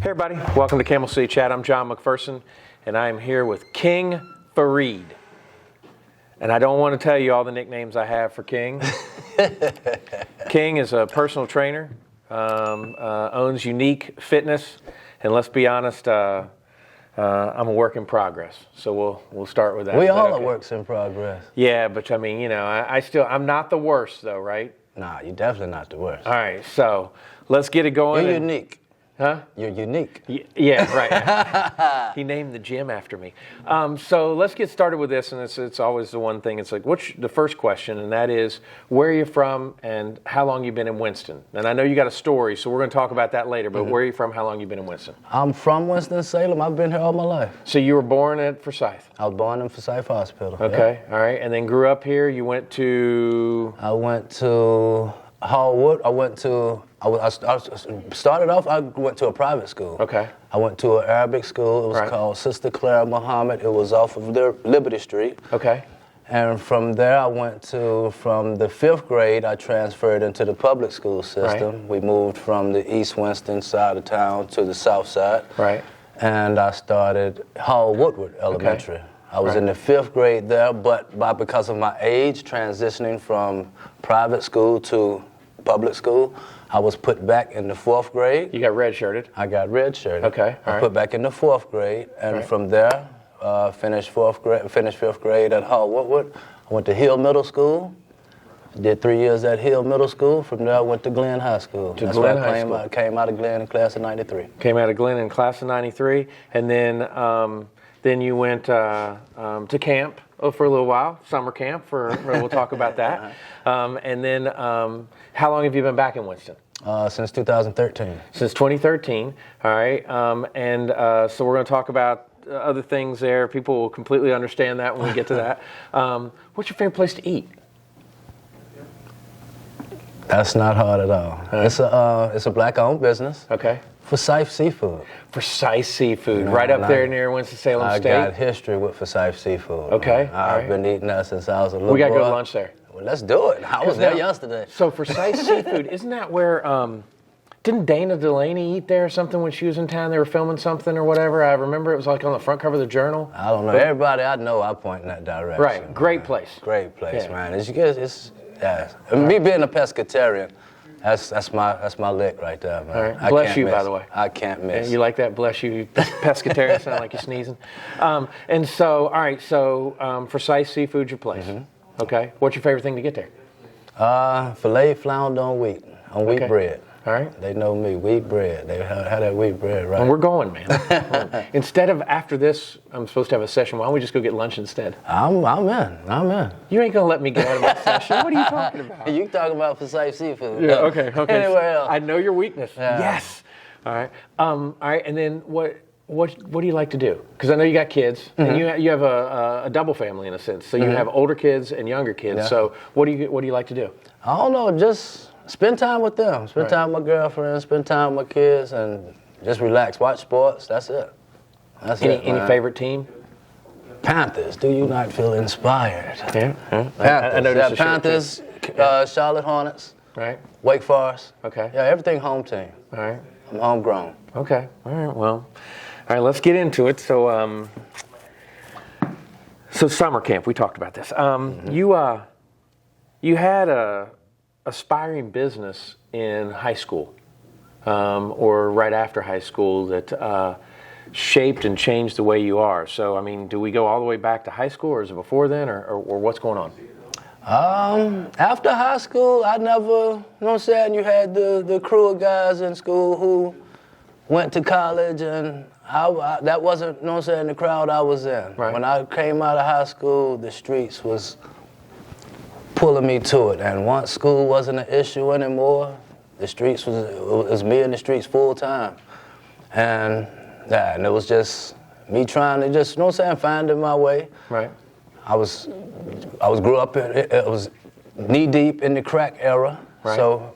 Hey everybody, welcome to Camel City Chat. I'm John McPherson, and I am here with Kingg Fareed. And I don't want to tell you all the nicknames I have for Kingg. Kingg is a personal trainer, owns Unique Fitness, and let's be honest, I'm a work in progress. So we'll start with that. We all are works in progress. Yeah, but I mean, you know, I'm not the worst though, right? Nah, you're definitely not the worst. All right, so let's get it going. You're unique. Huh? You're unique. Yeah, right. He named the gym after me. So let's get started with this, and it's always the one thing. It's like, what's the first question, and that is, where are you from, and how long you been in Winston? And I know you got a story, so we're going to talk about that later, but where are you from, how long you been in Winston? I'm from Winston-Salem. I've been here all my life. So you were born at Forsyth? I was born in Forsyth Hospital. Okay, all right, and then grew up here. You went to? I went to Hallwood. I started off, I went to a private school. Okay. I went to an Arabic school. It was called Sister Clara Muhammad. It was off of Liberty Street. Okay. And from there, from the 5th grade, I transferred into the public school system. Right. We moved from the East Winston side of town to the south side. Right. And I started Hall Woodward Elementary. Okay. I was in the 5th grade there, but because of my age, transitioning from private school to public school, I was put back in the 4th grade. You got redshirted? I got redshirted. Okay. I put back in the 4th grade, and from there, finished 5th grade at Hall Woodward. I went to Hill Middle School. Did 3 years at Hill Middle School. From there, I went to Glenn High School. I came out of Glenn in class of 93. Came out of Glenn in class of 93, and then you went to camp for a little while, summer camp. We'll talk about that. And then, how long have you been back in Winston? Since 2013. Since 2013. All right. So we're going to talk about other things there. People will completely understand that when we get to that. What's your favorite place to eat? That's not hard at all. Right. It's a black-owned business. Okay. Forsyth Seafood. Forsyth Seafood, right up there near Winston-Salem State. I got history with Forsyth Seafood. Okay. I've been eating that since I was a little boy. We got to go to lunch there. Well, let's do it. I was there yesterday. So Forsyth Seafood, isn't that where, didn't Dana Delaney eat there or something when she was in town? They were filming something or whatever. I remember it was like on the front cover of the Journal. I don't know. Everybody I know, I point in that direction. Right. Great place. Great place, man. Me being a pescatarian, that's my lick right there, man. All right. Bless you, by the way. I can't miss. Yeah, you like that? Bless you. Pescatarian sound like you're sneezing. And so, all right. So, Forsyth Seafood's your place. Mm-hmm. Okay. What's your favorite thing to get there? Filet flounder on wheat bread. All right. They know me, wheat bread. They have that wheat bread, right? And we're going, man. Instead of after this, I'm supposed to have a session. Why don't we just go get lunch instead? I'm in. You ain't gonna let me get out of my session. What are you talking about? You talking about Forsyth Seafood? Yeah. Okay. Anywhere else? I know your weakness. Yeah. Yes. All right. All right. And then what do you like to do? Because I know you got kids, and you have a double family in a sense. So you have older kids and younger kids. Yeah. So what do you like to do? I don't know. Just spend time with them. Spend time with my girlfriend. Spend time with my kids, and just relax. Watch sports. That's it. Any favorite team? Panthers. Do you not feel inspired? Yeah. Panthers. Panthers. Charlotte Hornets. Right. Wake Forest. Okay. Yeah, everything home team. All right. I'm homegrown. Okay. All right. Well. All right. Let's get into it. So summer camp. We talked about this. You had a aspiring business in high school, or right after high school that shaped and changed the way you are. So, I mean, do we go all the way back to high school, or is it before then, or what's going on? After high school, I never, you know what I'm saying, you had the crew of guys in school who went to college, and that wasn't, you know what I'm saying, the crowd I was in. Right. When I came out of high school, the streets was pulling me to it, and once school wasn't an issue anymore, it was me in the streets full time, and it was just me trying to just, you know what I'm saying, finding my way. Right. I grew up it was knee deep in the crack era, right. So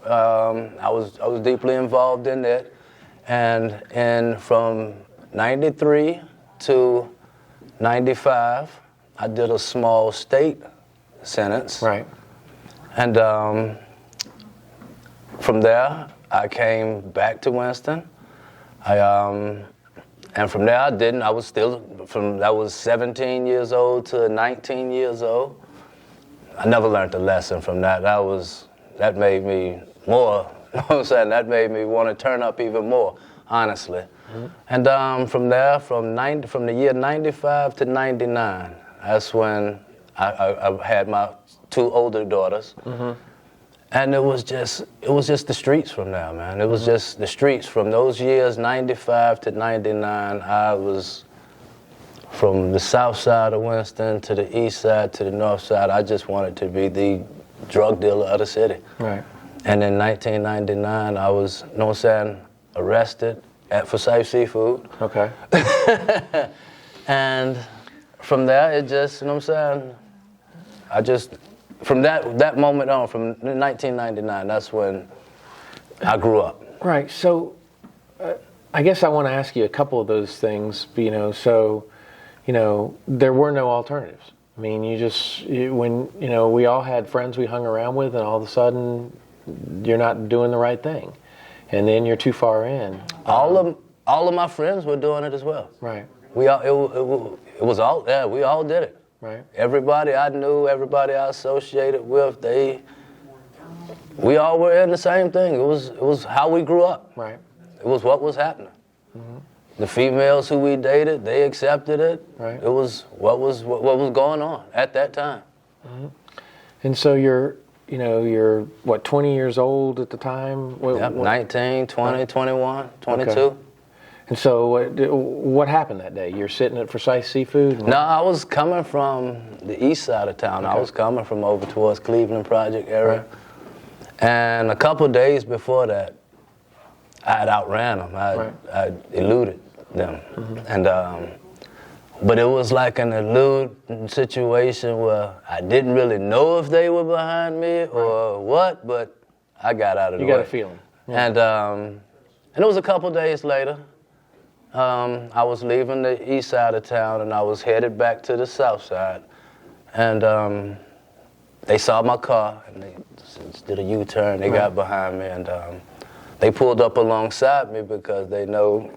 I was deeply involved in that, and from '93 to '95, I did a small state sentence. Right. And from there, I came back to Winston. And from there I didn't. I was still, I was 17 years old to 19 years old. I never learned a lesson from that. That made me more, you know what I'm saying? That made me want to turn up even more, honestly. Mm-hmm. And from there, from the year 95 to 99, that's when I had my 2 older daughters. Mm-hmm. And it was just the streets from there, man. It was just the streets. From those years, 95 to 99, I was from the south side of Winston to the east side to the north side. I just wanted to be the drug dealer of the city. Right. And in 1999, I was, you know what I'm saying, arrested at Forsyth Seafood. Okay. And from there, it just, you know what I'm saying, from that moment on, from 1999, that's when I grew up. Right. So, I guess I want to ask you a couple of those things. There were no alternatives. I mean, we all had friends we hung around with, and all of a sudden, you're not doing the right thing, and then you're too far in. All of my friends were doing it as well. Right. We all we all did it. Right. Everybody I knew, everybody I associated with, we all were in the same thing. It was how we grew up. Right. It was what was happening. Mm-hmm. The females who we dated, they accepted it. Right. It was what was going on at that time. Mm-hmm. And so you're 20 years old at the time? 19, 20, 21, 22. Okay. And so what happened that day? You're sitting at Forsyth Seafood? No, I was coming from the east side of town. Okay. I was coming from over towards Cleveland Project area. Right. And a couple of days before that, I had outran them. I eluded them. Mm-hmm. And but it was like an elude situation where I didn't really know if they were behind me or what, but I got out of the way. You got a feeling. Yeah. And it was a couple of days later. I was leaving the east side of town and I was headed back to the south side. And they saw my car and they did a U-turn. They got behind me and they pulled up alongside me because they know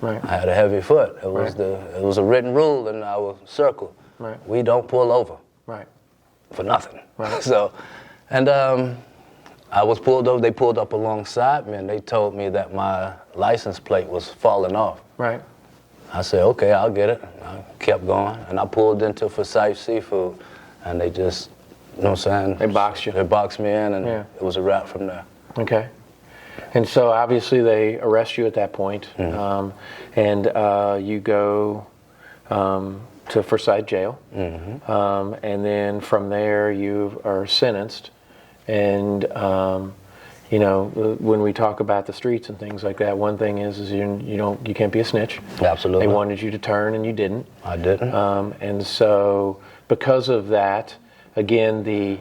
I had a heavy foot. It was a written rule in our circle. Right. We don't pull over for nothing. Right. So, and I was pulled over. They pulled up alongside me and they told me that my license plate was falling off. Right. I said, okay, I'll get it. I kept going and I pulled into Forsyth Seafood and they just, you know what I'm saying? They boxed you. They boxed me in and it was a wrap from there. Okay. And so obviously they arrest you at that point, and you go to Forsyth Jail, and then from there you are sentenced. And when we talk about the streets and things like that, one thing is you can't be a snitch. Absolutely. They wanted you to turn and you didn't. I didn't. And so because of that, again the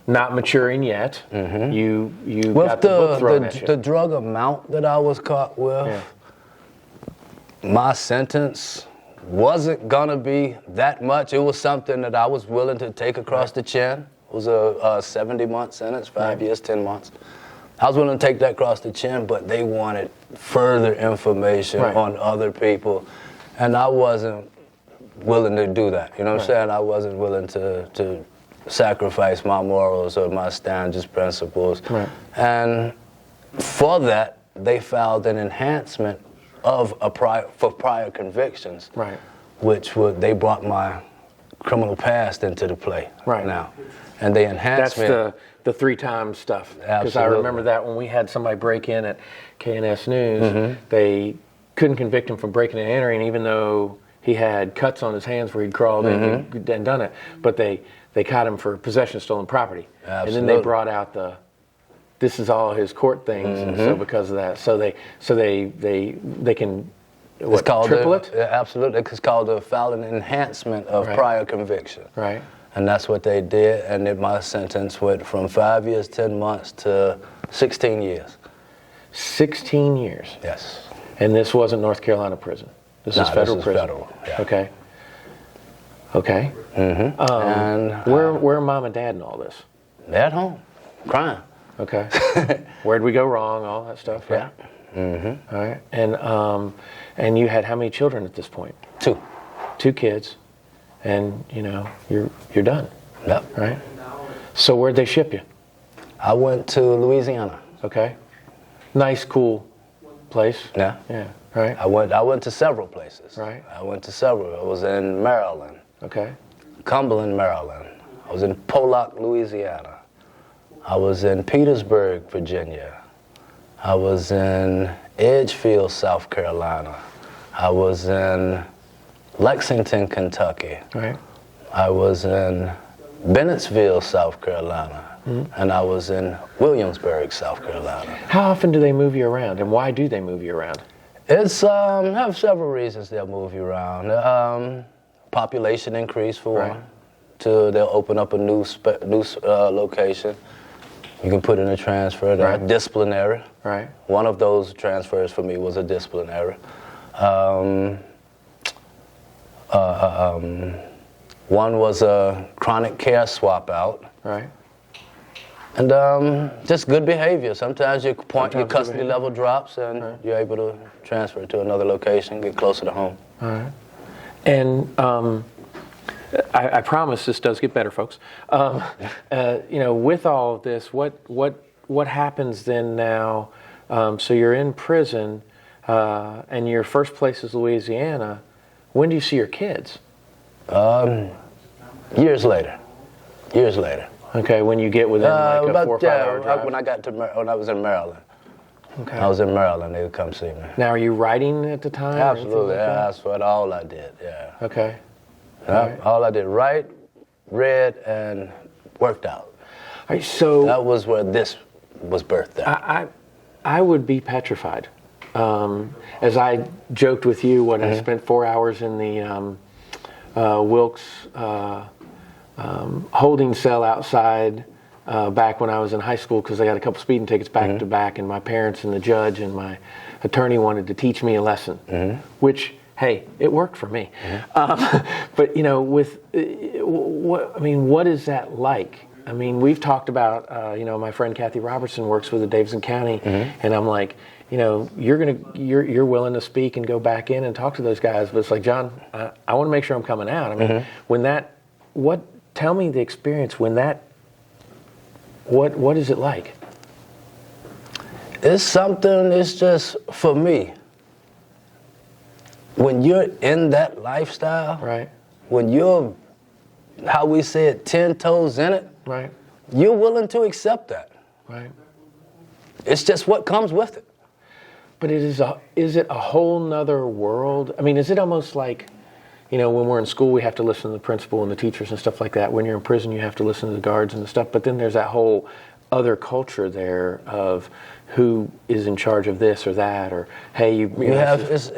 not maturing yet. Mm-hmm. You got the book thrown at you. The drug amount that I was caught with, my sentence wasn't gonna be that much. It was something that I was willing to take across the chin. It was a 70-month sentence, 5 years, 10 months. I was willing to take that across the chin, but they wanted further information on other people, and I wasn't willing to do that. You know what I'm saying? I wasn't willing to sacrifice my morals or my standards, principles. Right. And for that, they filed an enhancement of for prior convictions, which they brought my criminal past into the play now. And they enhanced me. That's the 3-time stuff. Because I remember that when we had somebody break in at KNS News, they couldn't convict him for breaking and entering, even though he had cuts on his hands where he'd crawled in and done it. But they caught him for possession of stolen property. Absolutely. And then they brought out this is all his court things, and so because of that, so they can triple it? Absolutely. It's called a felon enhancement of prior conviction. Right. And that's what they did, and then my sentence went from 5 years, 10 months to 16 years. 16 years? Yes. And this wasn't North Carolina prison? This is federal prison? Federal, yeah. Okay. Okay. Mm-hmm. And where are mom and dad in all this? They're at home, crying. Okay. Where'd we go wrong? All that stuff. Right? Mm-hmm. All right. And you had how many children at this point? 2. 2 kids, and you're done. Yep. Right. So where'd they ship you? I went to Louisiana. Okay. Nice, cool place. Yeah. Yeah. Right. I went to several places. Right. I went to several. I was in Maryland. Okay. Cumberland, Maryland. I was in Pollock, Louisiana. I was in Petersburg, Virginia. I was in Edgefield, South Carolina. I was in Lexington, Kentucky. Right. I was in Bennettsville, South Carolina. Mm-hmm. And I was in Williamsburg, South Carolina. How often do they move you around, and why do they move you around? It's have several reasons they'll move you around. Population increase for right. one. 2, they'll open up a new location. You can put in a transfer there. Right. Disciplinary. Right. One of those transfers for me was a disciplinary. One was a chronic care swap out. Right. And just good behavior. Sometimes your custody level drops and right. you're able to transfer to another location, get closer to home. All right. And I promise this does get better, folks. With all of this, what happens then now? So you're in prison, and your first place is Louisiana. When do you see your kids? Years later. Okay, when you get within like a 4 or 5 hour drive? When I was in Maryland. Okay. I was in Maryland, they would come see me. Now, are you writing at the time? Absolutely, like that's what all I did, yeah. Okay. Right. All I did, write, read, and worked out. All right, so that was where this was birthed at. I would be petrified. As I joked with you when I spent 4 hours in the Wilkes holding cell outside back when I was in high school because I got a couple speeding tickets back to back, and my parents and the judge and my attorney wanted to teach me a lesson, which, hey, it worked for me. But what is that like? I mean, we've talked about, my friend Kathy Robertson works with the Davidson County, and I'm like, you're willing to speak and go back in and talk to those guys, but it's like, John, I want to make sure I'm coming out. I mean, tell me the experience when that. What is it like? It's something. It's just for me. When you're in that lifestyle, right? When you're, how we say it, 10 toes in it, right? You're willing to accept that, right? It's just what comes with it. But is it a whole nother world? I mean, is it almost like, when we're in school, we have to listen to the principal and the teachers and stuff like that. When you're in prison, you have to listen to the guards and the stuff. But then there's that whole other culture there of who is in charge of this or that, or hey,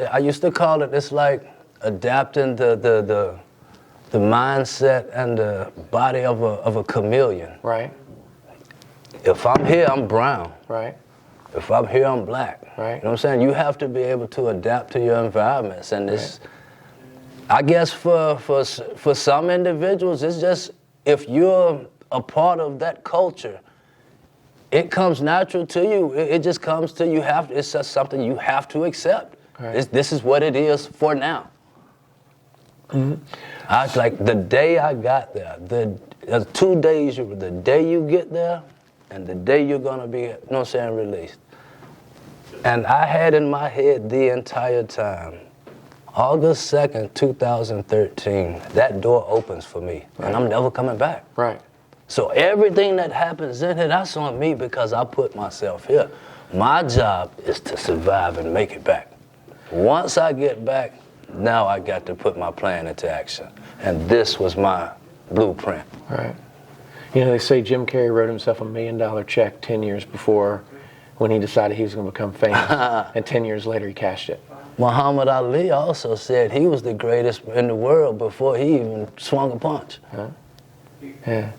I used to call it. It's like adapting the mindset and the body of a chameleon. Right. If I'm here, I'm brown. Right. If I'm here, I'm black. Right. You know what I'm saying? You have to be able to adapt to your environments, and this. I guess for some individuals, it's just if you're a part of that culture, it comes natural to you. It just comes to you. It's just something you have to accept. Right. This is what it is for now. I was like, the day I got there, there's 2 days. The day you get there, and the day you're gonna be, released. And I had in my head the entire time. August 2nd, 2013, that door opens for me, and I'm never coming back. Right. So everything that happens in it, that's on me because I put myself here. My job is to survive and make it back. Once I get back, now I got to put my plan into action. And this was my blueprint. Right. They say Jim Carrey wrote himself $1 million check 10 years before when he decided he was going to become famous. And 10 years later, he cashed it. Muhammad Ali also said he was the greatest in the world before he even swung a punch. Huh? Yeah.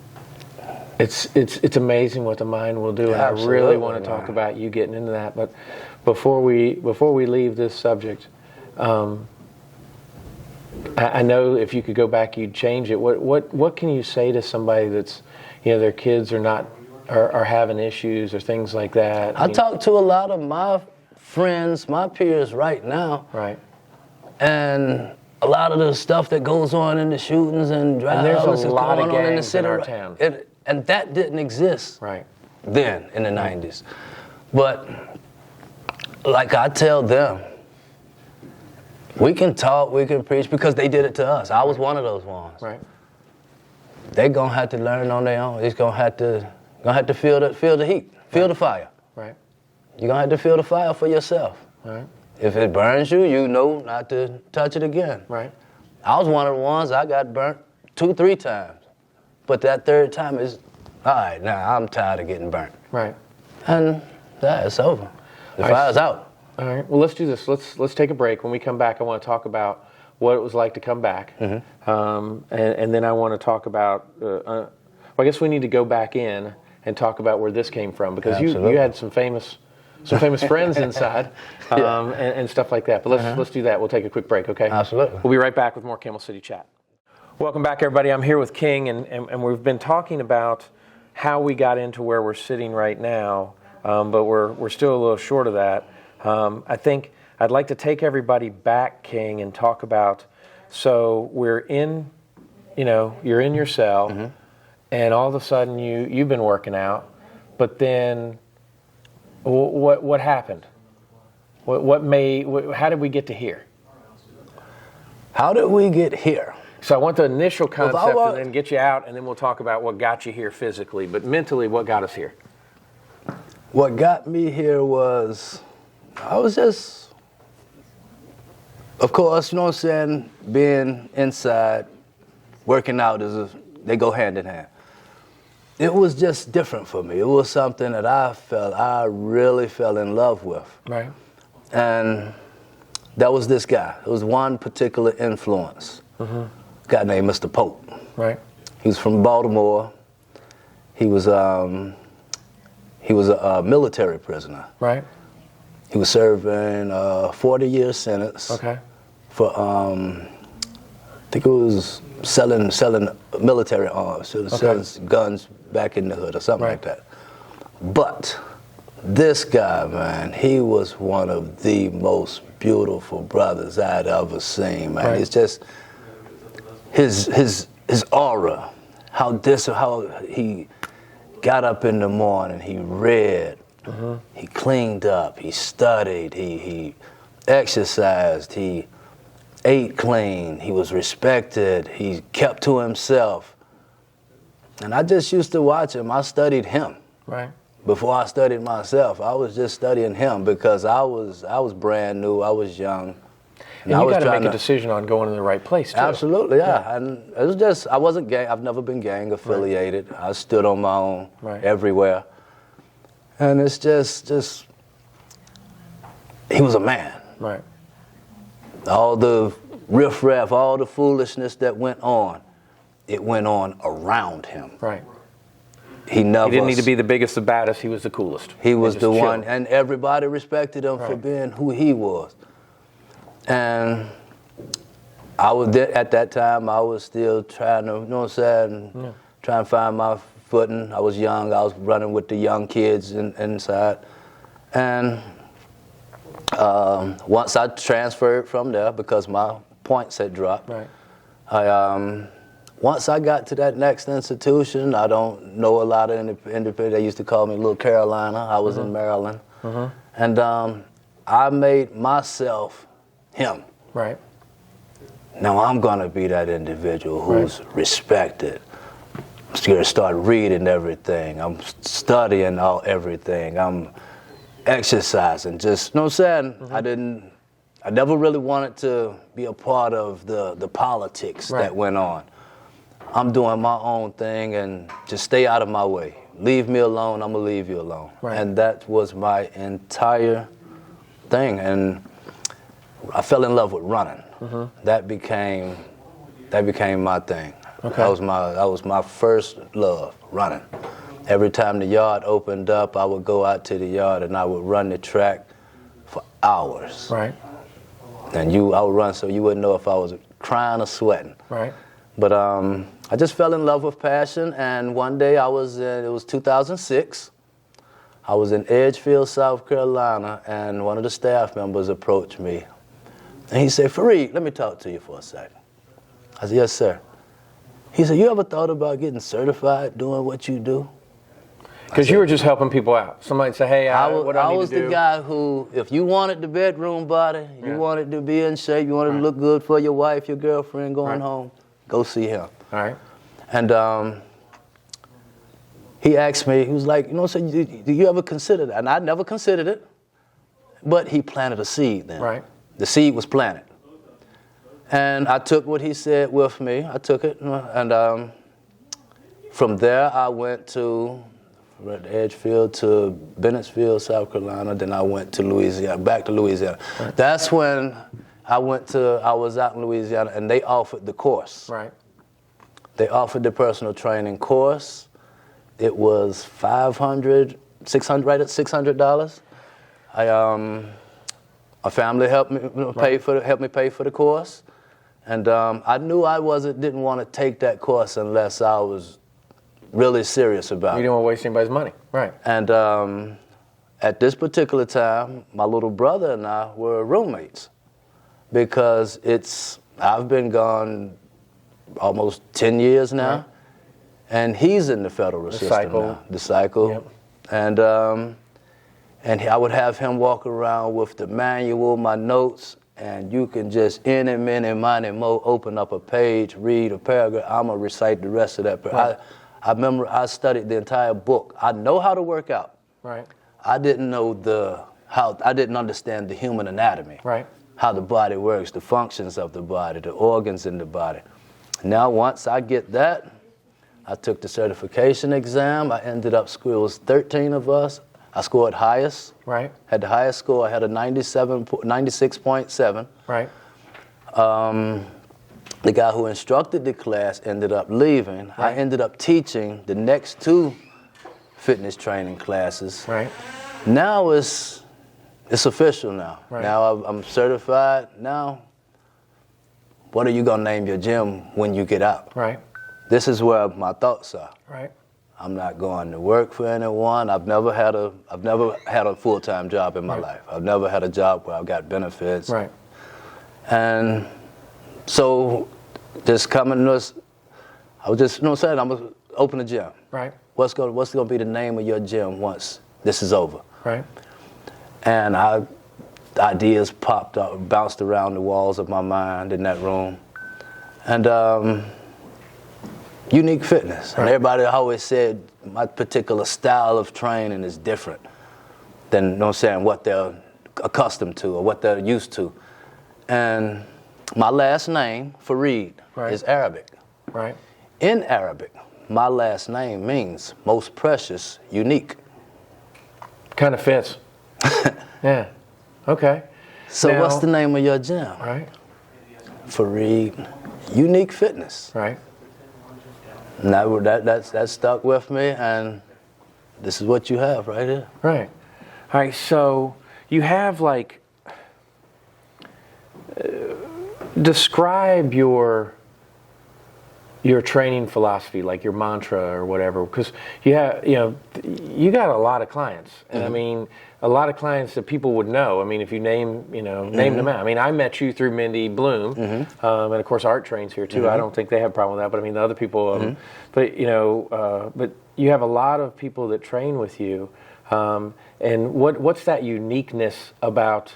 It's amazing what the mind will do, and Absolutely, I really want to talk about you getting into that. But before we leave this subject, I know if you could go back, you'd change it. What can you say to somebody that's, their kids are having issues or things like that? I talk to a lot of my friends, my peers right now. Right. And a lot of the stuff that goes on in the shootings and drug there's a lot of going on in the gangs city in our town. and that didn't exist Right. then in the 90s. But like I tell them, we can talk, we can preach, because they did it to us. I was one of those ones. Right. They're gonna have to learn on their own. It's gonna have to feel the heat, feel the fire. Right. You're gonna have to feel the fire for yourself. Right. If it burns you, you know not to touch it again. Right. I was one of the ones, I got burnt 2-3 times. But that third time is, all right, now I'm tired of getting burnt. Right. And it's over. The fire's out. All right. Well, let's do this. Let's take a break. When we come back, I want to talk about what it was like to come back, and then I want to talk about. Well, I guess we need to go back in and talk about where this came from, because you had some famous friends inside, and stuff like that. But let's do that. We'll take a quick break. Okay. Absolutely. We'll be right back with more Camel City Chat. Welcome back, everybody. I'm here with King, and we've been talking about how we got into where we're sitting right now, but we're still a little short of that. I think I'd like to take everybody back, King, and talk about, so we're in, you're in your cell, and all of a sudden you've been working out, but then what happened? How did we get to here? How did we get here? So I want the initial concept and then get you out, and then we'll talk about what got you here physically, but mentally, what got us here? What got me here was, I was just, of course, you know what I'm saying, being inside, working out, they go hand in hand. It was just different for me. It was something that I really fell in love with. Right. And that was this guy. It was one particular influence. A guy named Mr. Pope. Right. He was from Baltimore. He was a military prisoner. Right. He was serving a 40-year sentence. Okay. For I think it was selling military arms, selling guns back in the hood or something like that. But this guy, man, he was one of the most beautiful brothers I'd ever seen, man. Right. It's just his aura, how he got up in the morning, he read, he cleaned up, he studied, he exercised, he ate clean, he was respected, he kept to himself. And I just used to watch him. I studied him. Right. Before I studied myself, I was just studying him because I was brand new, I was young. And you got to make a decision on going in the right place, too. Absolutely, yeah. And it was just, I wasn't gang, I've never been gang affiliated. Right. I stood on my own everywhere. And it's just, he was a man. Right. All the riffraff, all the foolishness that went on, it went on around him. Right. He didn't need to be the biggest, the baddest. He was the coolest. He was the one, and everybody respected him for being who he was. And I was there, at that time, I was still trying to, you know what I'm saying, trying to find my footing. I was young. I was running with the young kids inside. And once I transferred from there, because my points had dropped, once I got to that next institution, I don't know a lot of independent. They used to call me Little Carolina. I was in Maryland. And I made myself him. Right. Now I'm going to be that individual who's respected. I'm going to start reading everything. I'm studying everything. I'm exercising. Just, you know what I'm saying? I never really wanted to be a part of the politics that went on. I'm doing my own thing and just stay out of my way. Leave me alone, I'm going to leave you alone. Right. And that was my entire thing. And I fell in love with running. That became my thing. Okay. That was my first love, running. Every time the yard opened up, I would go out to the yard and I would run the track for hours. Right. And I would run so you wouldn't know if I was crying or sweating. Right. But I just fell in love with passion, and one day it was 2006. I was in Edgefield, South Carolina, and one of the staff members approached me. And he said, Fareed, let me talk to you for a second. I said, yes, sir. He said, you ever thought about getting certified doing what you do? Because you were just helping people out. Somebody say, hey, what do I need to do? I was the guy who, if you wanted the bedroom body, you wanted to be in shape, you wanted to look good for your wife, your girlfriend going home, go see him. All right. And he asked me, he was like, so do you ever consider that? And I never considered it, but he planted a seed then. Right. The seed was planted. And I took what he said with me. I took it, and from there I went to Edgefield to Bennettsville, South Carolina. Then I went to Louisiana, back to Louisiana. Right. That's when I was out in Louisiana, and they offered the course. Right. They offered the personal training course. It was $600. My family helped me helped me pay for the course, and I knew I didn't want to take that course unless I was really serious about it. You didn't want to waste anybody's money, right? And at this particular time, my little brother and I were roommates because I've been gone almost 10 years now, right. And he's in the federal system now. The cycle. Yep. And I would have him walk around with the manual, my notes, and you can just any, miny, mo, open up a page, read a paragraph. I'm going to recite the rest of that. Right. I remember I studied the entire book. I know how to work out. Right. I didn't know I didn't understand the human anatomy. Right. How the body works, the functions of the body, the organs in the body. Now, once I get that, I took the certification exam. I ended up, it was 13 of us. I scored highest. Right. Had the highest score. I had a 96.7. Right. The guy who instructed the class ended up leaving. Right. I ended up teaching the next 2 fitness training classes. Right. Now it's official now. Right. Now I'm certified. Now, what are you gonna name your gym when you get out? Right. This is where my thoughts are. Right. I'm not going to work for anyone. I've never had a full-time job in my life. I've never had a job where I've got benefits. Right. And so just coming to us, I was just, saying, I'm gonna open a gym. Right. What's gonna be the name of your gym once this is over? Right. And ideas popped up, bounced around the walls of my mind in that room. And Unique Fitness. Right. And everybody always said my particular style of training is different than, what they're accustomed to or what they're used to. And my last name, Fareed, is Arabic. Right. In Arabic, my last name means most precious, unique. Kind of fits. Yeah. Okay. So now, what's the name of your gym? Right. Fareed, Unique Fitness. Right. And that stuck with me, and this is what you have right here. Right. All right, so you have describe your training philosophy, like your mantra or whatever, because you got a lot of clients, and I mean a lot of clients that people would know. I mean, if you name them out. I mean, I met you through Mindy Bloom, and of course Art trains here too. I don't think they have a problem with that, but I mean the other people. But you have a lot of people that train with you, and what's that uniqueness about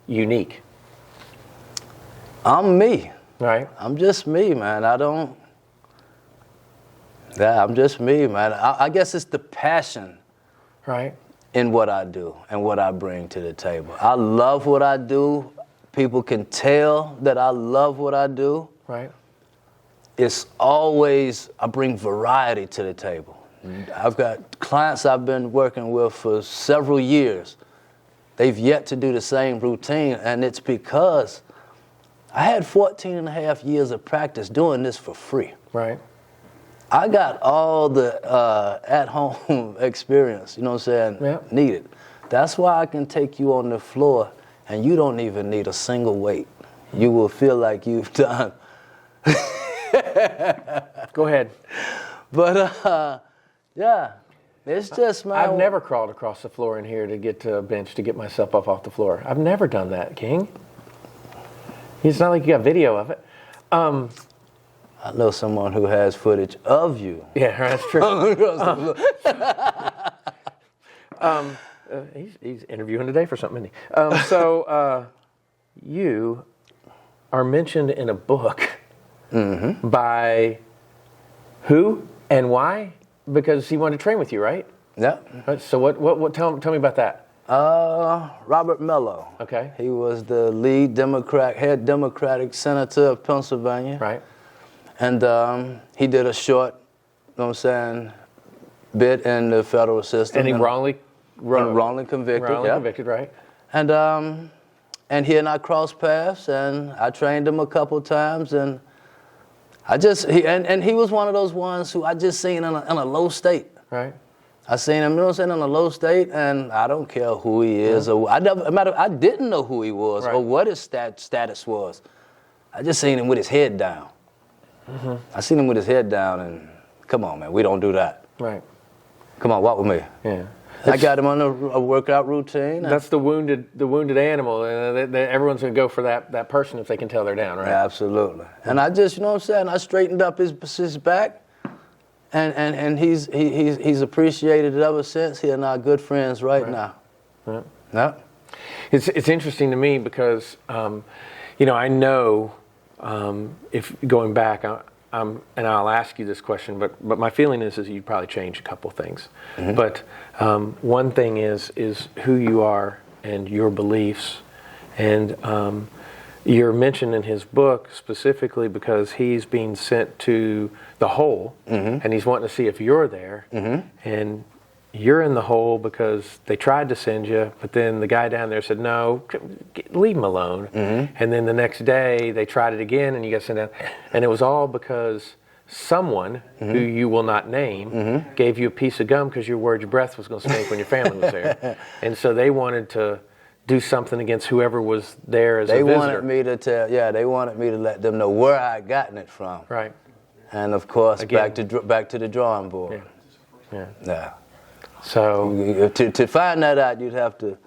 Unique? I'm me. Right. I'm just me, man. I'm just me, man. I guess it's the passion. Right. In what I do and what I bring to the table. I love what I do. People can tell that I love what I do. Right. It's always, I bring variety to the table. I've got clients I've been working with for several years. They've yet to do the same routine, and it's because I had 14 and a half years of practice doing this for free. Right. I got all the at-home experience, needed. That's why I can take you on the floor, and you don't even need a single weight. You will feel like you've done. Go ahead. But, yeah. It's just, man. I've never crawled across the floor in here to get to a bench to get myself up off the floor. I've never done that, King. It's not like you got video of it. I know someone who has footage of you. Yeah, that's true. He's interviewing today for something, isn't he? So you are mentioned in a book by who and why? Because he wanted to train with you, right? Yeah. Right, so what? Tell me about that. Robert Mello. Okay. He was the lead head Democratic senator of Pennsylvania. Right. And he did a short, you know what I'm saying, bit in the federal system. And he wrongly convicted. Wrongly convicted, right? And he and I crossed paths, and I trained him a couple times, and he was one of those ones who I just seen in a low state. Right. I seen him, you know what I'm saying, in a low state, and I don't care who he is, or I didn't know who he was or what his status was. I just seen him with his head down. I seen him with his head down, and come on, man, we don't do that. Right. Come on, walk with me. Yeah. I got him on a workout routine. That's the wounded animal. Everyone's going to go for that person if they can tell they're down, right? Yeah, absolutely. And I just, you know what I'm saying, I straightened up his back, and he's appreciated it ever since. He and I are good friends right now. Yeah. Yeah. It's interesting to me because, I know if going back, and I'll ask you this question, but my feeling is you'd probably change a couple things. But one thing is who you are and your beliefs, and you're mentioned in his book specifically because he's being sent to the hole, and he's wanting to see if you're there, and you're in the hole because they tried to send you, but then the guy down there said, no, leave him alone. And then the next day they tried it again and you got sent down. And it was all because someone who you will not name gave you a piece of gum because you were worried your breath was going to stink when your family was there. And so they wanted to do something against whoever was there as a visitor. They wanted me to let them know where I had gotten it from. Right. And of course, Again. back to the drawing board. Yeah. So to find that out, you'd have to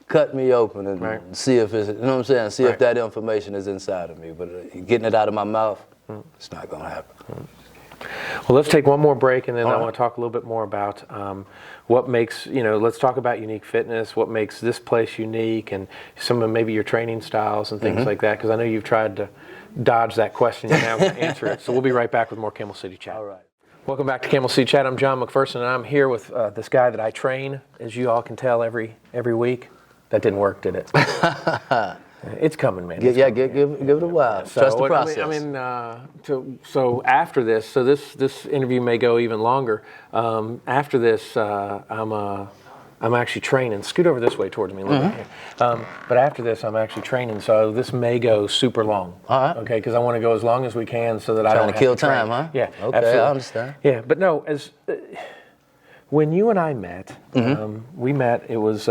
cut me open and see if it's, you know what I'm saying, see if that information is inside of me. But getting it out of my mouth, it's not going to happen. Well, let's take one more break, and then I want to talk a little bit more about what makes, let's talk about Unique Fitness, what makes this place unique, and some of maybe your training styles and things like that, because I know you've tried to dodge that question. You're now going to answer it. So we'll be right back with more Camel City Chat. All right. Welcome back to Camel City Chat. I'm John McPherson, and I'm here with this guy that I train, as you all can tell, every week. That didn't work, did it? It's coming, man. Give it a while. So, Trust the process. So after this, this interview may go even longer. After this, I'm actually training. Scoot over this way towards me a little bit. But after this, I'm actually training, so this may go super long. All right. Okay, because I want to go as long as we can so that I don't have to kill time, train. huh? Yeah. Okay, absolutely. I understand. Yeah, but no, when you and I met, we met. It was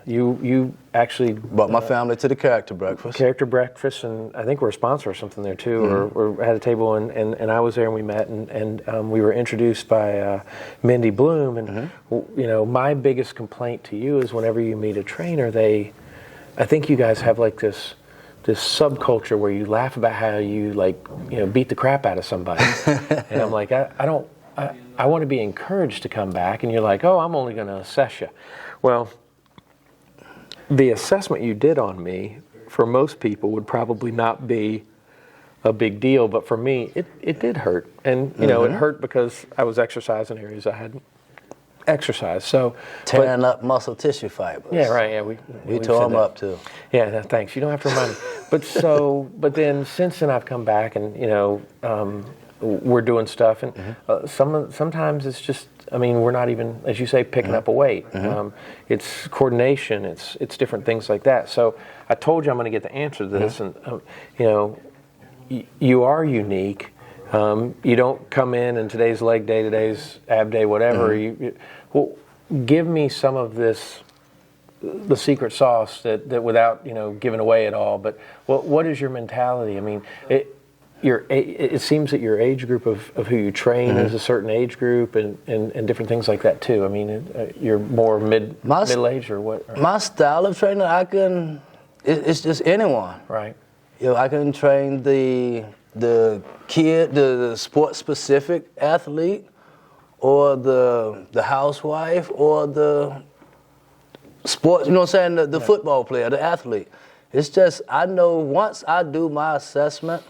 you actually Brought my family to the character breakfast. Character breakfast, and I think we're a sponsor or something there too, or had a table, and I was there and we met, and we were introduced by Mindy Bloom, and my biggest complaint to you is whenever you meet a trainer, I think you guys have like this subculture where you laugh about how you beat the crap out of somebody, and I'm like I want to be encouraged to come back, and you're like, oh, I'm only going to assess you. Well, the assessment you did on me, for most people, would probably not be a big deal, but for me, it did hurt. And, it hurt because I was exercising areas I hadn't exercised. So Tearing up muscle tissue fibers. Yeah, right. Yeah, we tore them up, too. Yeah, no, thanks. You don't have to remind me. But then since then I've come back and, we're doing stuff, and sometimes it's just, we're not even, as you say, picking up a weight. It's coordination, it's different things like that. So I told you I'm going to get the answer to this, and you are unique. You don't come in and today's leg day, today's ab day, whatever. Well, give me some of this, the secret sauce that without giving away it all. But what is your mentality? it seems that your age group of who you train is a certain age group and different things like that too. I mean, you're more middle age or what? Or? My style of training, it's just anyone. Right. You know, I can train the kid, the sport specific athlete, or the housewife, or the sports. You know what I'm saying? The football player, the athlete. It's just, I know once I do my assessment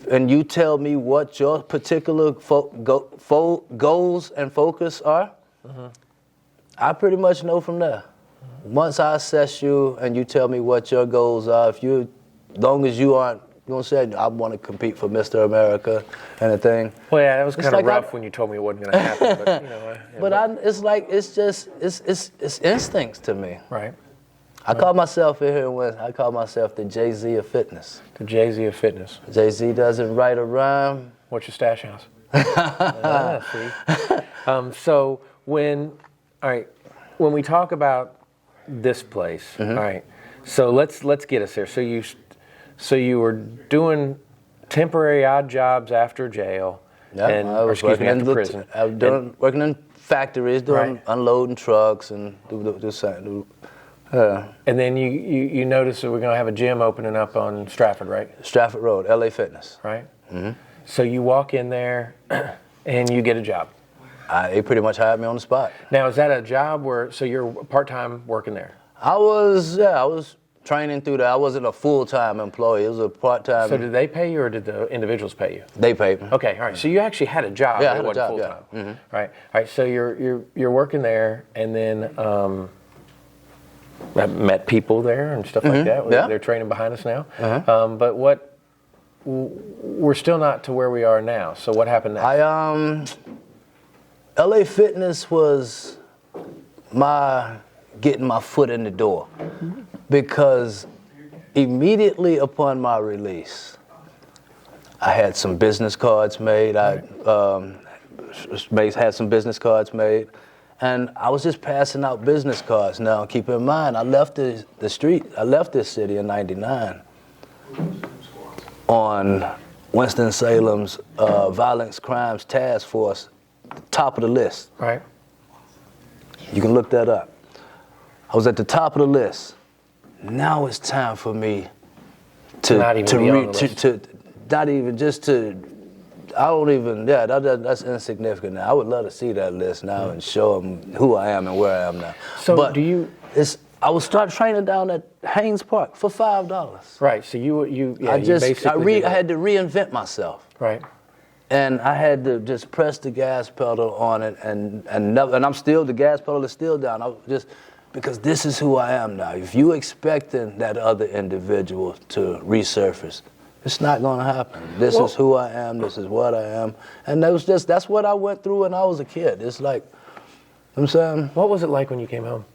and you tell me what your particular goals and focus are, I pretty much know from there. Once I assess you and you tell me what your goals are, as long as you aren't, you know what I'm saying, I want to compete for Mr. America and a thing. Well, yeah, that was kind of rough when you told me it wasn't going to happen. But, you know, it's instincts to me. Right. I call myself I call myself the Jay-Z of fitness. The Jay-Z of fitness. Jay-Z doesn't write a rhyme. What's your stash house? See. So when we talk about this place, all right. So let's get us there. So you were doing temporary odd jobs after jail, after prison. I was working in factories, unloading trucks and do something. And then you notice that we're going to have a gym opening up on Stratford, right? Stratford Road, LA Fitness. Right. So you walk in there and you get a job. They pretty much hired me on the spot. Now, is that a job so you're part-time working there? I was training through that. I wasn't a full-time employee. It was a part-time. So did they pay you or did the individuals pay you? They paid me. Okay, all right. So you actually had a job. Yeah, I had wasn't a job, full-time. yeah. Right. All right. So you're working there, and then I met people there and stuff like that. Yeah. They're training behind us now. But we're still not to where we are now. So what happened next? LA Fitness was getting my foot in the door, because immediately upon my release, I had some business cards made. I had some business cards made. And I was just passing out business cards. Now, keep in mind, I left the street. I left this city in '99 on Winston-Salem's Violence Crimes Task Force, top of the list. Right. You can look that up. I was at the top of the list. Now it's time for me that's insignificant now. I would love to see that list now and show them who I am and where I am now. So but I would start training down at Haynes Park for $5. Right. So I had to reinvent myself. Right. And I had to just press the gas pedal on it, and the gas pedal is still down. Because this is who I am now. If you expecting that other individual to resurface, it's not going to happen. This is who I am. This is what I am. And that's what I went through when I was a kid. It's like, you know what I'm saying? What was it like when you came home?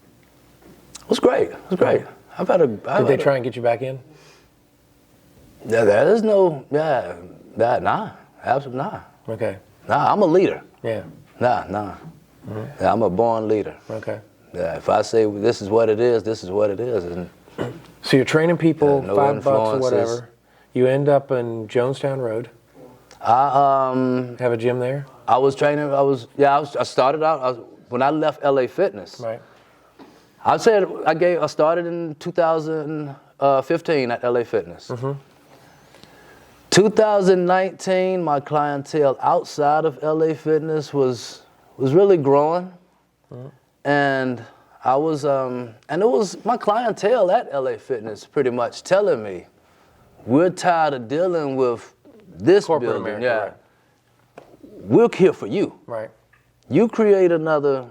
It was great. It was great. Did they try and get you back in? Yeah, there's no, nah, absolutely not. Okay. Nah, I'm a leader. Yeah. Nah. Mm-hmm. Yeah, I'm a born leader. Okay. Yeah, if I say this is what it is, this is what it is. And so you're training people, no $5 or whatever. You end up in Jonestown Road. I have a gym there. I was training. I started out when I left LA Fitness. Right. I started in 2015 at LA Fitness. 2019, my clientele outside of LA Fitness was really growing. And I was, and it was my clientele at LA Fitness pretty much telling me, we're tired of dealing with this corporate building. America, Right. We're here for you. Right. You create another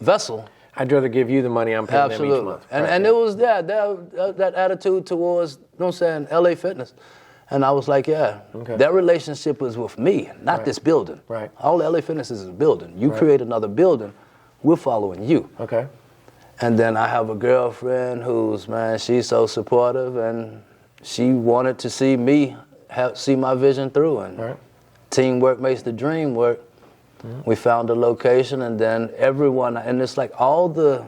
vessel. I'd rather give you the money I'm paying them each month. And it was that attitude towards, you know what I'm saying, LA Fitness. And I was like, that relationship was with me, not this building. Right. All LA Fitness is a building. You create another building, we're following you. Okay. And then I have a girlfriend she's so supportive, and she wanted to see me see my vision through. And teamwork makes the dream work. We found a location, and then and it's like all the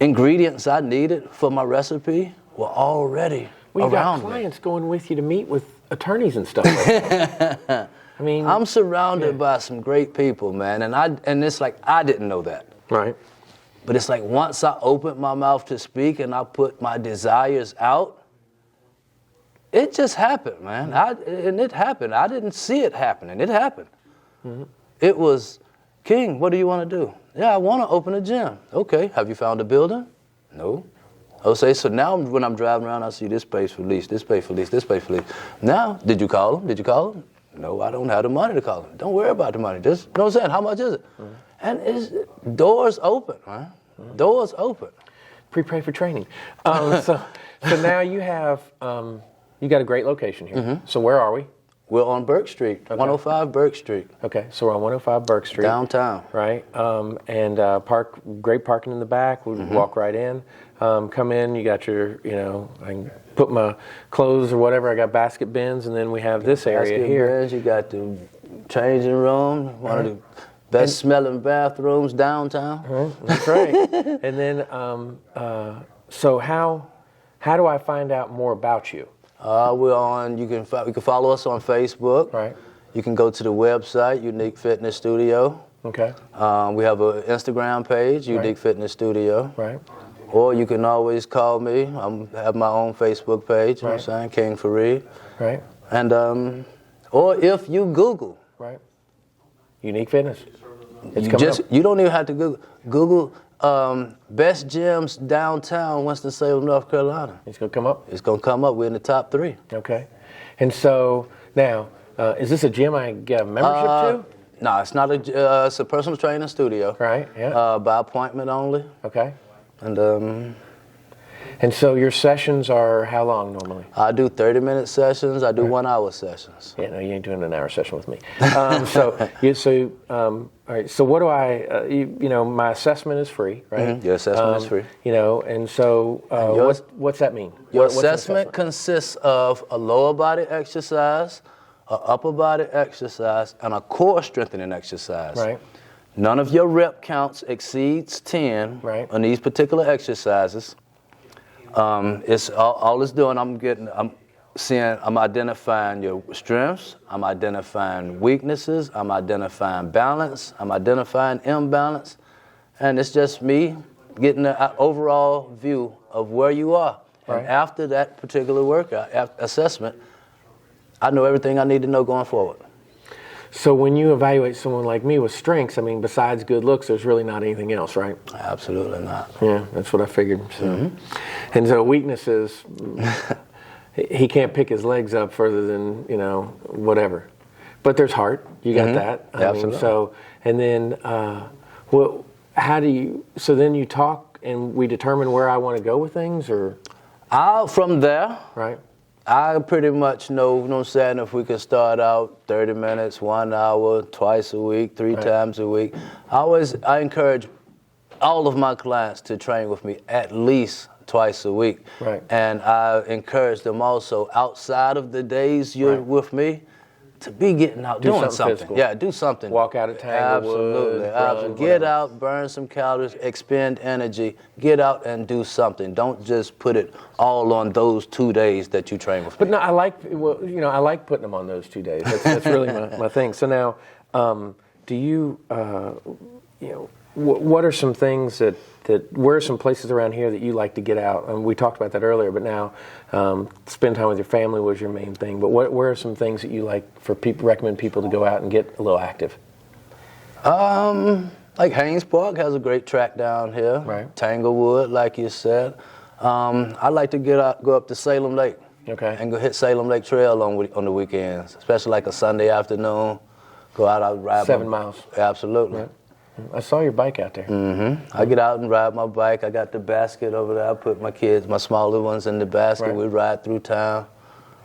ingredients I needed for my recipe were already Well, you got around clients going with you to meet with attorneys and stuff like that. I mean, I'm surrounded by some great people, man, and it's like I didn't know that. right. But it's like once I opened my mouth to speak and I put my desires out, it just happened, man. And it happened. I didn't see it happening. It happened. Mm-hmm. It was, King, what do you want to do? Yeah, I want to open a gym. Okay, have you found a building? No. Okay, so now when I'm driving around, I see this place for lease, this place for lease, this place for lease. Now, did you call them? Did you call them? No, I don't have the money to call them. Don't worry about the money. Just, you know what I'm saying? How much is it? Mm-hmm. And it's doors open, man. Mm-hmm. Doors open. Pre-pay for training. So now you have, you got a great location here. Mm-hmm. So where are we? We're on Burke Street, okay. 105 Burke Street. Okay, so we're on 105 Burke Street. Downtown. Right, and great parking in the back. We walk right in. Come in, you got your, I can put my clothes or whatever. I got basket bins, and then we have this area here. Bins, you got the changing room, one of the best smelling bathrooms downtown. That's right. And then, so how do I find out more about you? We're on. You can follow us on Facebook. Right. You can go to the website, Unique Fitness Studio. Okay. We have an Instagram page, Unique Fitness Studio. Right. Or you can always call me. I have my own Facebook page. You know what I'm saying? Kingg Fareed. Right. And or if you Google. Right. Unique Fitness. You don't even have to Google best gyms downtown Winston-Salem, North Carolina. It's going to come up? It's going to come up. We're in the top 3. Okay. And so now, is this a gym I get a membership to? No, it's not it's a personal training studio. Right, yeah. By appointment only. Okay. And so your sessions are how long normally? I do 30-minute sessions. I do 1-hour sessions. Yeah, no, you ain't doing an hour session with me. All right. So what do I? My assessment is free, right? Mm-hmm. Your assessment is free. And so what's that mean? Your assessment consists of a lower body exercise, an upper body exercise, and a core strengthening exercise. Right. None of your rep counts exceeds 10 on these particular exercises. It's all it's doing. I'm identifying your strengths. I'm identifying weaknesses. I'm identifying balance. I'm identifying imbalance, and it's just me getting an overall view of where you are. Right. And after that particular workout assessment, I know everything I need to know going forward. So when you evaluate someone like me with strengths, I mean, besides good looks, there's really not anything else, right? Absolutely not. Yeah, that's what I figured. So. And so weaknesses, he can't pick his legs up further than, whatever. But there's heart. You got that. Absolutely. And then, so then you talk and we determine where I want to go with things, or? From there. Right. I pretty much know, what I'm saying, if we can start out 30 minutes, 1 hour, twice a week, 3 times a week. I encourage all of my clients to train with me at least twice a week. Right. And I encourage them also, outside of the days you're with me, to be getting out, doing something. Physical. Yeah, do something. Walk out of Tanglewood. Absolutely. Get out, burn some calories, expend energy. Get out and do something. Don't just put it all on those 2 days that you train with me. But no, I like putting them on those 2 days. That's really my thing. So now, do you, what are some things where are some places around here that you like to get out? And we talked about that earlier, but now spend time with your family was your main thing. But where are some things that you like recommend people to go out and get a little active? Like Haynes Park has a great track down here. Right. Tanglewood, like you said. I like to go up to Salem Lake. Okay. And go hit Salem Lake Trail on the weekends, especially like a Sunday afternoon. Go out, ride 7 miles. Absolutely. Right. I saw your bike out there. Mm-hmm. I get out and ride my bike. I got the basket over there. I put my smaller ones in the basket. Right. We ride through town.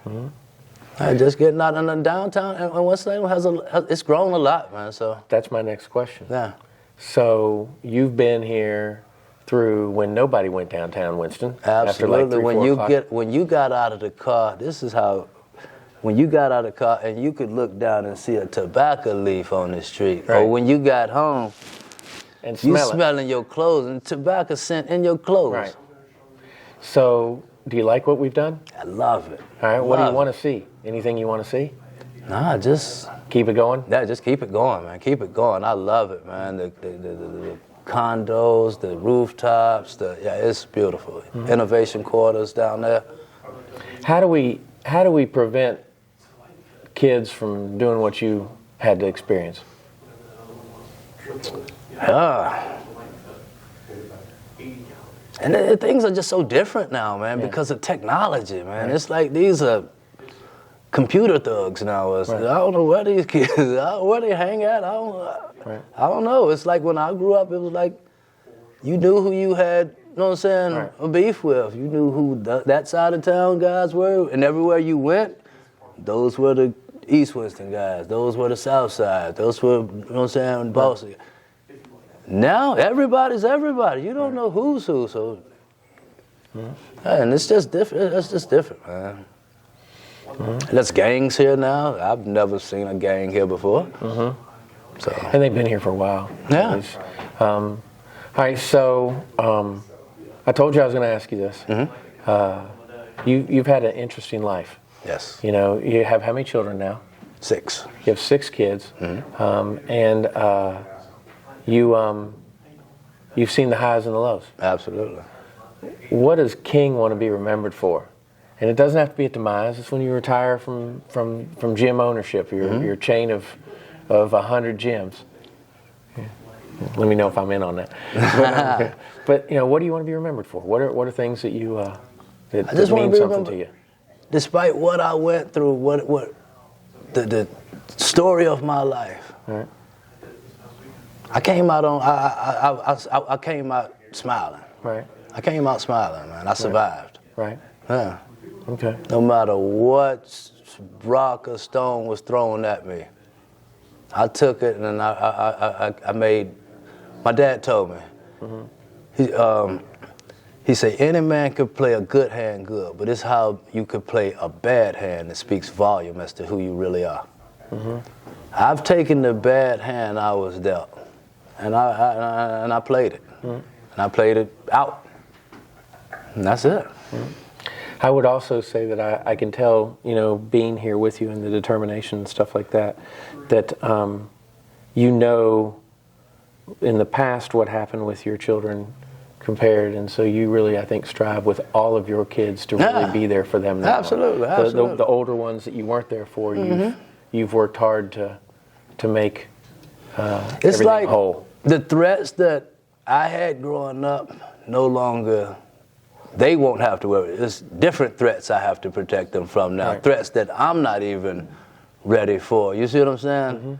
Mm-hmm. Just getting out in the downtown. And Winston-Salem it's grown a lot, man. So that's my next question. Yeah. So you've been here through when nobody went downtown Winston. Absolutely. When you got out of the car, this is how. When you got out of the car and you could look down and see a tobacco leaf on the street, right. Or when you got home, and you smelling your clothes and tobacco scent in your clothes. Right. So Do you like what we've done? I love it. All right. What do you want to see? Anything you want to see? Nah, just keep it going. Yeah, just keep it going, man. Keep it going. I love it, man. The condos, the rooftops, it's beautiful. Innovation quarters down there. How do we prevent kids from doing what you had to experience? And things are just so different now, man, because of technology, man. Right. It's like these are computer thugs now. Right. I don't know where these kids, where they hang at. I don't know. It's like when I grew up, it was like you knew who you had, you know what I'm saying, a beef with. You knew who that side of town guys were, and everywhere you went, those were the East Winston guys. Those were the South Side. Those were, you know what I'm saying, Boston. Now everybody's everybody. You don't know who's who, so and it's just different. It's just different, man. There's gangs here now. I've never seen a gang here before. So and they've been here for a while. Yeah. All right. So I told you I was going to ask you this. You've had an interesting life. Yes. You know, you have how many children now? 6. You have 6 kids, and you've seen the highs and the lows. Absolutely. What does King want to be remembered for? And it doesn't have to be at demise. It's when you retire from gym ownership, your chain of 100 gyms. Let me know if I'm in on that. But you know, what do you want to be remembered for? What are things that you that mean something to you? Despite what I went through, what the story of my life. Right. I came out I came out smiling. Right. I came out smiling, man. I survived. Right. Yeah. Okay. No matter what rock or stone was thrown at me, I took it and I made. My dad told me. He said any man could play a good hand good, but it's how you could play a bad hand that speaks volume as to who you really are. I've taken the bad hand I was dealt, and I played it, and I played it out, and that's it. I would also say that I can tell, you know, being here with you and the determination and stuff like that, that you know in the past what happened with your children compared, and so you really, I think, strive with all of your kids to really be there for them now. Absolutely. The older ones that you weren't there for, you've worked hard to make it's everything like whole. The threats that I had growing up no longer, they won't have to worry. It's different threats I have to protect them from now. Right. Threats that I'm not even ready for. You see what I'm saying?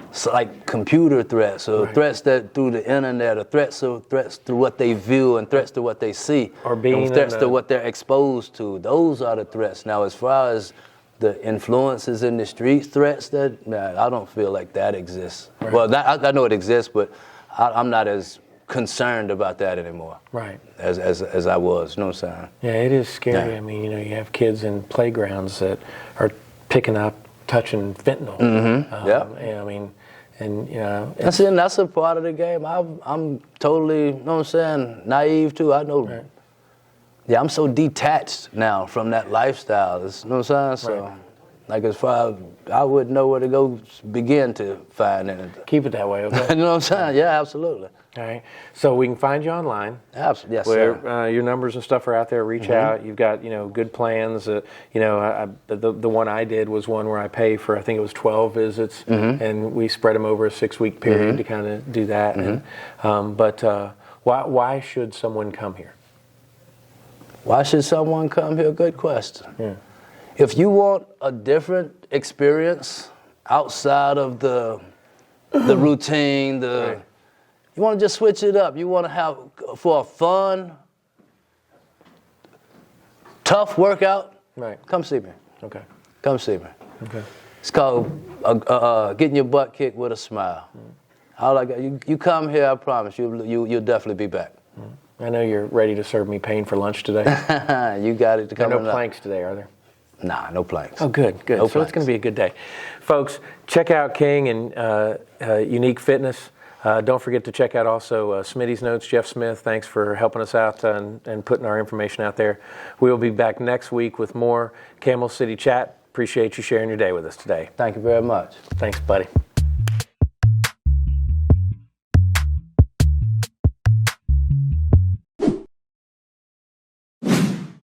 It's like computer threats, or threats that through the internet, or threats through what they view, and threats to what they see, or being threats to what they're exposed to. Those are the threats. Now, as far as the influences in the streets, threats that I don't feel like that exists. Right. Well, I know it exists, but I'm not as concerned about that anymore. Right. As I was. You know what I'm saying? Yeah, it is scary. Yeah. I mean, you know, you have kids in playgrounds that are picking up, touching fentanyl. And I mean, and you know, that's a part of the game. I'm totally, you know what I'm saying, naive too. I know. Right. Yeah, I'm so detached now from that lifestyle. You know what I'm saying? So, like, as far as I wouldn't know where to go begin to find it. Keep it that way, okay? You know what I'm saying? Yeah, absolutely. All right. So we can find you online. Absolutely. Yes, where, sir. Your numbers and stuff are out there. Reach out. You've got, you know, good plans. You know, the one I did was one where I pay for, I think it was 12 visits, and we spread them over a 6-week period to kind of do that. But why should someone come here? Why should someone come here? Good question. Yeah. If you want a different experience outside of the routine, you want to just switch it up. You want to have for a fun, tough workout. Right. Come see me. Okay. Come see me. Okay. It's called getting your butt kicked with a smile. You come here, I promise you'll definitely be back. I know you're ready to serve me pain for lunch today. You got it to come. There are no planks today, are there? Nah, no planks. Oh, good. No so planks. It's going to be a good day. Folks, check out King and Unique Fitness. Don't forget to check out also Smitty's Notes. Jeff Smith, thanks for helping us out and putting our information out there. We will be back next week with more Camel City Chat. Appreciate you sharing your day with us today. Thank you very much. Thanks, buddy.